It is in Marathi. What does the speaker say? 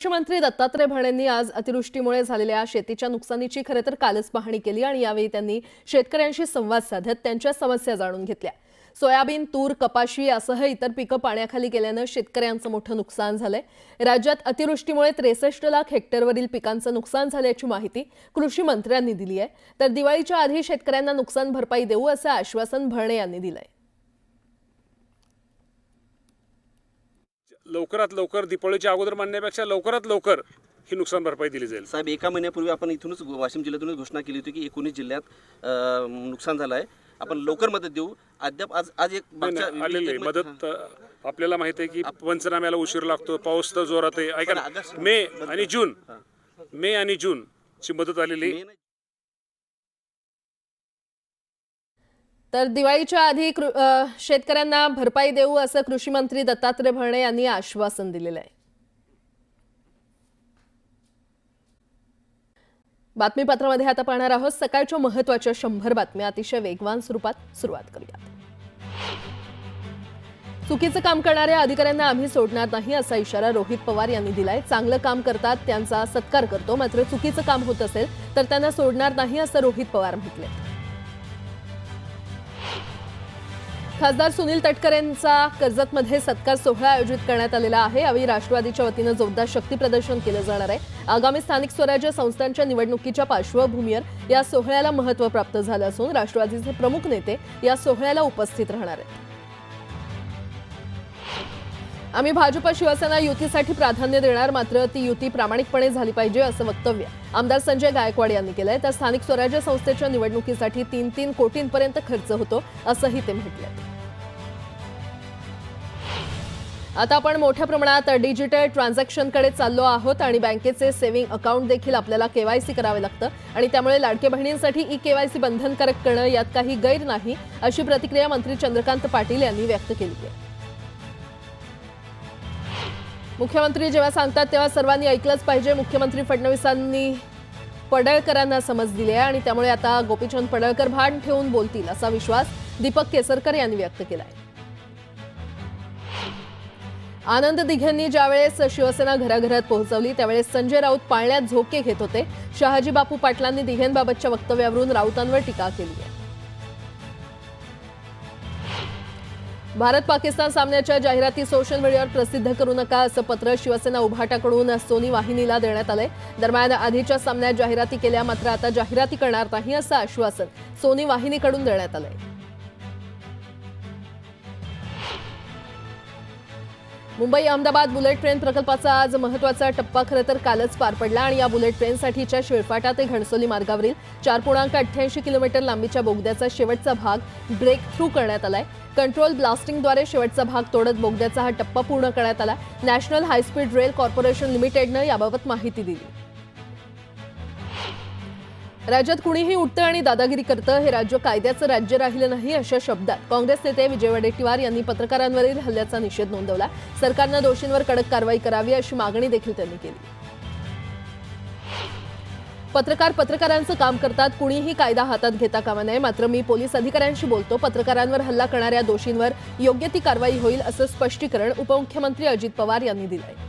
मुख्यमंत्री दत्तात्रय भरणेंनी आज अतिवृष्टीमुळे झालेल्या शेतीच्या नुकसानीची खरे तर कालच पाहणी केली आणि यावेळी त्यांनी शेतकऱ्यांशी संवाद साधत त्यांच्या समस्या जाणून घेतल्या। सोयाबीन, तूर, कपाशी यासह इतर पिकं पाण्याखाली गेल्यानं शेतकऱ्यांचं मोठं नुकसान झालंय। राज्यात अतिवृष्टीमुळे 63 लाख हेक्टरवरील पिकांचं नुकसान झाल्याची माहिती कृषी मंत्र्यांनी दिली आहे। तर दिवाळीच्या आधी शेतकऱ्यांना नुकसान भरपाई देऊ असं आश्वासन भरणे यांनी दिलंय। लवकरात लवकर दिवाळीच्या अगोदर मानण्यापेक्षा लवकरात लवकर ही नुकसान भरपाई दिली जाईल। साहेब, एका महिन्यापूर्वी आपण इथूनच वाशिम जिल्ह्यातूनच घोषणा केली होती की 19 जिल्ह्यात नुकसान झालं आहे, आपण लवकर मदत देऊ। अद्याप आज एक आलेली मदत आपल्याला माहिती आहे की पंचनाम्याला उशीर लागतो, पाऊस तर जोरात आहे। ऐका ना, मे आणि जून ची मदत आलेली। तर दिवाळीच्या आधी शेतकऱ्यांना भरपाई देऊ असं कृषी मंत्री दत्तात्रय भरणे यांनी आश्वासन दिलेलं आहे। बातमीपत्रामध्ये आता पाहणार आहोत सकाळच्या महत्त्वाच्या 100 बातम्या अतिशय वेगवान स्वरूपात। सुरुवात करूयात। चुकीचं काम करणाऱ्या अधिकाऱ्यांना आम्ही सोडणार नाही असा इशारा रोहित पवार यांनी दिलाय। चांगलं काम करतात त्यांचा सत्कार करतो, मात्र चुकीचं काम होत असेल तर त्यांना सोडणार नाही असं रोहित पवार म्हटले। खासदार सुनील तटकरेंचा कर्जतमध्ये सत्कार सोहळा आयोजित करण्यात आलेला आहे। यावेळी राष्ट्रवादीच्या वतीनं जोरदार शक्ती प्रदर्शन केलं जाणार आहे। आगामी स्थानिक स्वराज्य संस्थांच्या निवडणुकीच्या पार्श्वभूमीवर या सोहळ्याला महत्त्व प्राप्त झालं असून राष्ट्रवादीचे प्रमुख नेते या सोहळ्याला उपस्थित राहणार आहेत। आम्ही भाजप शिवसेना युतीसाठी प्राधान्य देणार, मात्र ती युती प्रामाणिकपणे झाली पाहिजे असं वक्तव्य आमदार संजय गायकवाड यांनी केलंय। तर स्थानिक स्वराज्य संस्थेच्या निवडणुकीसाठी 3-3 कोटींपर्यंत खर्च होतो असंही ते म्हटलंय। आता आपण मोठ्या प्रमाणात डिजिटल ट्रान्झॅक्शनकडे चाललो आहोत आणि बँकेचे सेव्हिंग अकाउंट देखील आपल्याला केवायसी करावे लागतं आणि त्यामुळे लाडक्या बहिणींसाठी ई-केवायसी बंधनकारक करणं यात काही गैर नाही अशी प्रतिक्रिया मंत्री चंद्रकांत पाटील यांनी व्यक्त केली आहे। मुख्यमंत्री जेव्हा सांगतात तेव्हा सर्वांनी ऐकलंच पाहिजे। मुख्यमंत्री फडणवीसांनी पडळकरांना समज दिली आहे आणि त्यामुळे आता गोपीचंद पडळकर भान ठेवून बोलतील असा विश्वास दीपक केसरकर यांनी व्यक्त केला आहे। आनंद दिघेंनी ज्यावेळेस शिवसेना घराघरात पोहोचवली त्यावेळेस संजय राऊत पाळण्यात झोके घेत होते। शहाजी बापू पाटलांनी दिघेंबाबतच्या वक्तव्यावरून राऊतांवर टीका केली आहे। भारत पाकिस्तान सामन्याच्या जाहिराती सोशल मीडियावर प्रसिद्ध करू नका असं पत्र शिवसेना उभाटाकडून सोनी वाहिनीला देण्यात आलंय। दरम्यान आधीच्या सामन्यात जाहिराती केल्या, मात्र आता जाहिराती करणार नाही असं आश्वासन सोनी वाहिनीकडून देण्यात आलंय। मुंबई अहमदाबाद बुलेट ट्रेन प्रकल्पाचा आज महत्त्वाचा टप्पा खरं तर कालच पार पडला आणि या बुलेट ट्रेनसाठीच्या शिळफाटा ते घणसोली मार्गावरील 4.88 किलोमीटर लांबीच्या बोगद्याचा शेवटचा भाग ब्रेक थ्रू करण्यात आलाय। कंट्रोल ब्लास्टिंगद्वारे शेवटचा भाग तोडत बोगद्याचा हा टप्पा पूर्ण करण्यात आला। नॅशनल हायस्पीड रेल कॉर्पोरेशन लिमिटेडनं याबाबत माहिती दिली। राज्यात कुणीही उठतं आणि दादागिरी करतं, हे राज्य कायद्याचं राज्य राहिलं नाही अशा शब्दात काँग्रेस नेते विजय वडेट्टीवार यांनी पत्रकारांवरील हल्ल्याचा निषेध नोंदवला। सरकारनं दोषींवर कडक कारवाई करावी अशी मागणी देखील त्यांनी केली। पत्रकारांचं काम करतात, कुणीही कायदा हातात घेता कामा नये, मात्र मी पोलीस अधिकाऱ्यांशी बोलतो, पत्रकारांवर हल्ला करणाऱ्या दोषींवर योग्य ती कारवाई होईल असं स्पष्टीकरण उपमुख्यमंत्री अजित पवार यांनी दिलंय।